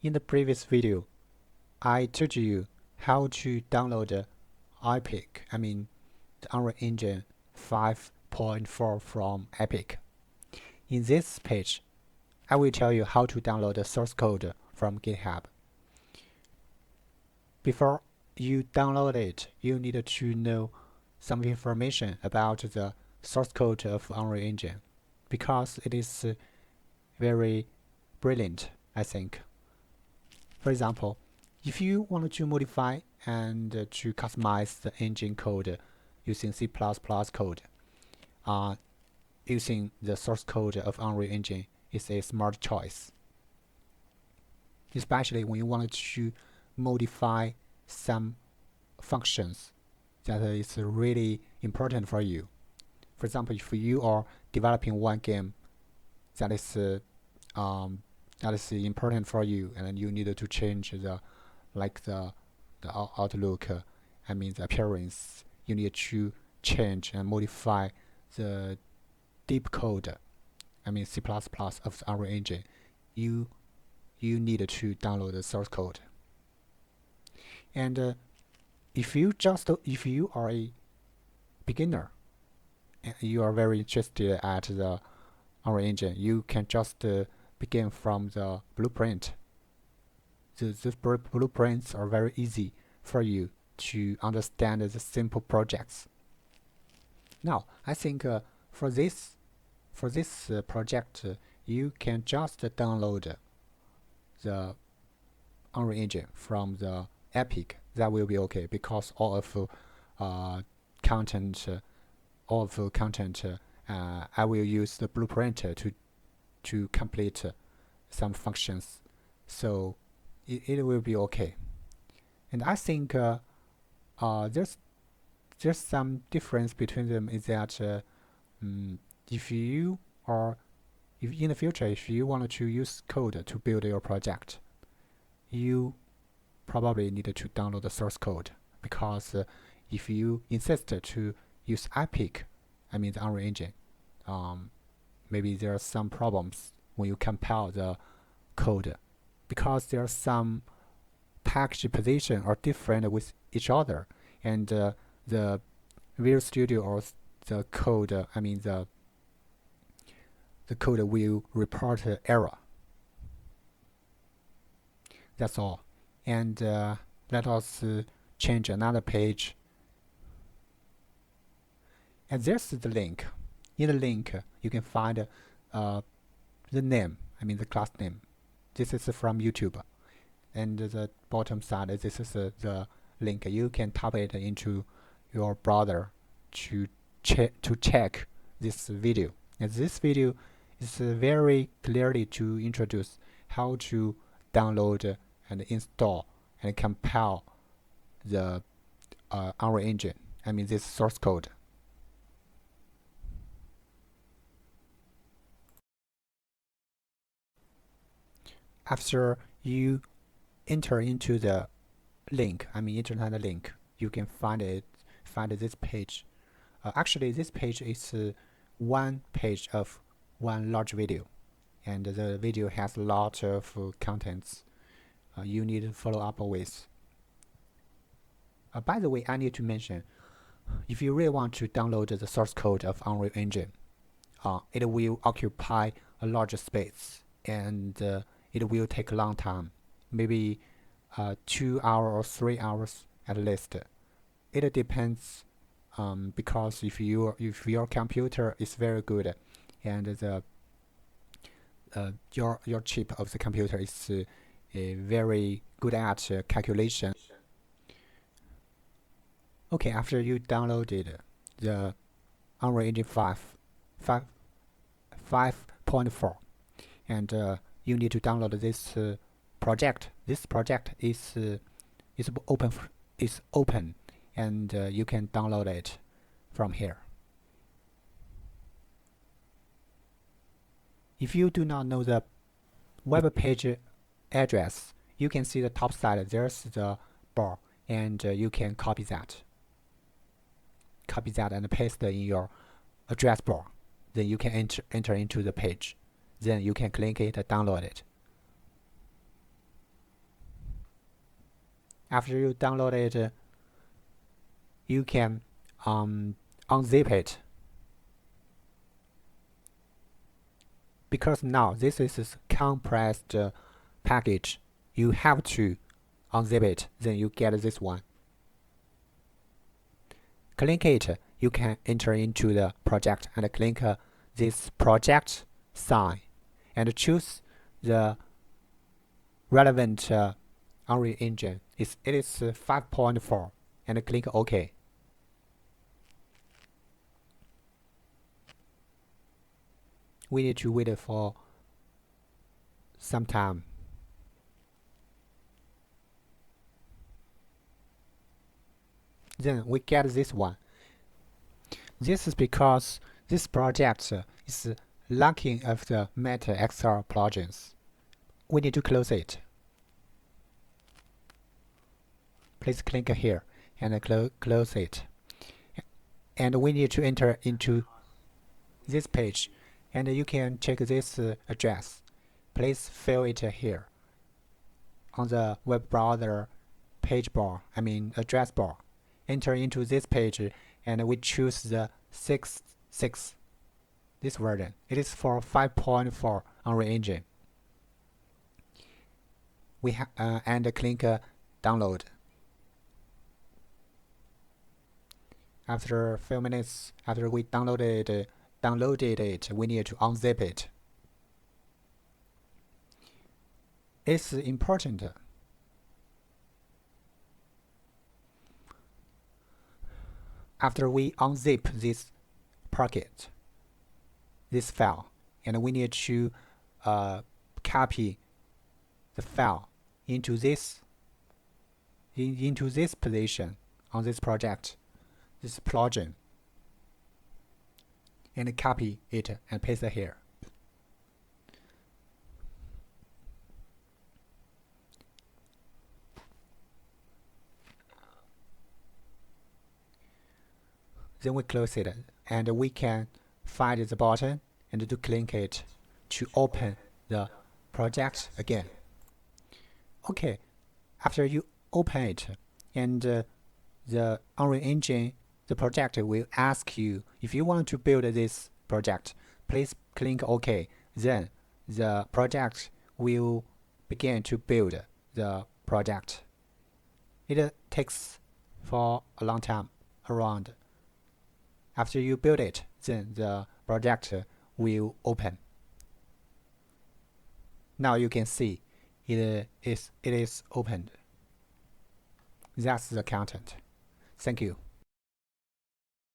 In the previous video, I told you how to download Epic, the Unreal Engine 5.4 from Epic. In this page, I will tell you how to download the source code from GitHub. Before you download it, you need to know some information about the source code of Unreal Engine because it is very brilliant, I think. For example, if you want to modify and to customize the engine code using C++ code, using the source code of Unreal Engine is a smart choice. Especially when you want to modify some functions that is really important for you. For example, if you are developing one game that is important for you, and you need to change the outlook, the appearance, you need to change and modify the deep code, C++ of the Unreal Engine. You need to download the source code. And if you are a beginner and you are very interested at the Unreal Engine, you can just begin from the blueprint. The blueprints are very easy for you to understand the simple projects. Now, I think for this project, you can just download the Unreal Engine from the Epic. That will be okay because all of content, I will use the blueprint to complete some functions, so it will be okay. And I think there's some difference between them is that if in the future, if you want to use code to build your project, you probably need to download the source code, because if you insist to use Epic, the Unreal Engine, maybe there are some problems when you compile the code, because there are some package position are different with each other, and the Visual Studio or the code, the code will report error. That's all. And let us change another page. And there's the link. In the link, you can find the name, the class name. This is from YouTube. And the bottom side, this is the link. You can type it into your browser to check this video. And this video is very clearly to introduce how to download and install and compile the Unreal Engine, this source code. After you enter into the link, internet link, you can find this page. Actually, this page is one page of one large video, and the video has a lot of contents you need to follow up with. By the way, I need to mention, if you really want to download the source code of Unreal Engine, it will occupy a large space, and it will take a long time, maybe 2 hours or 3 hours at least. It depends, because if your computer is very good and the your chip of the computer is very good at calculation. Okay, after you downloaded the Unreal Engine 5.4, and you need to download this project. This project is open, and you can download it from here. If you do not know the web page address, you can see the top side, there's the bar, and you can copy that and paste in your address bar. Then you can enter into the page. Then you can click it and download it. After you download it, you can unzip it. Because now this is a compressed package, you have to unzip it, then you get this one. Click it, you can enter into the project and click this project sign and choose the relevant Unreal Engine. It is 5.4 and click OK. We need to wait for some time. Then we get this one. This is because this project is lacking of the Meta Excel plugins. We need to close it. Please click here and close it. And we need to enter into this page, and you can check this address. Please fill it here on the web browser page bar, address bar. Enter into this page and we choose the 6.6, this version. It is for 5.4 Unreal Engine. We and click download. After a few minutes, after we downloaded it, we need to unzip it. It's important. After we unzip this packet, this file, and we need to copy the file into this position on this project, this plugin, and copy it and paste it here. Then we close it, and we can find the button and to click it to open the project again. Okay, after you open it, and the Unreal Engine, the project will ask you if you want to build this project. Please click OK. Then the project will begin to build the project. It takes for a long time, around. After you build it, then the project will open. Now you can see it is opened. That's the content. Thank you.